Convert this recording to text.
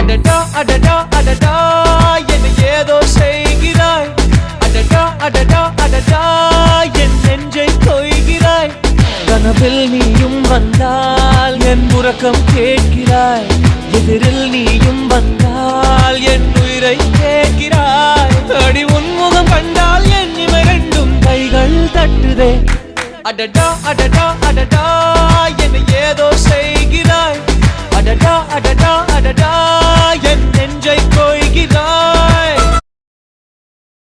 அடடா அடடா அடடா என்ன ஏதோ செய்கிறாய். அடடா அடடா அடடா என் நெஞ்சை கொய்கிறாய். கனவில் நீயும் வந்தால் என் உறக்கம் கேட்கிறாய். எதிரில் நீயும் வந்தால் என் உயிரை கேட்கிறாய். அடி உன்முகம் கண்டால் என் இவை ரெண்டும் கைகள் தட்டுதே. அடடா அடடா அடடா என்ன ஏதோ செய்கிறாய். அடடா அடடா அடடா என் நெஞ்சை கொய்கிறாய்.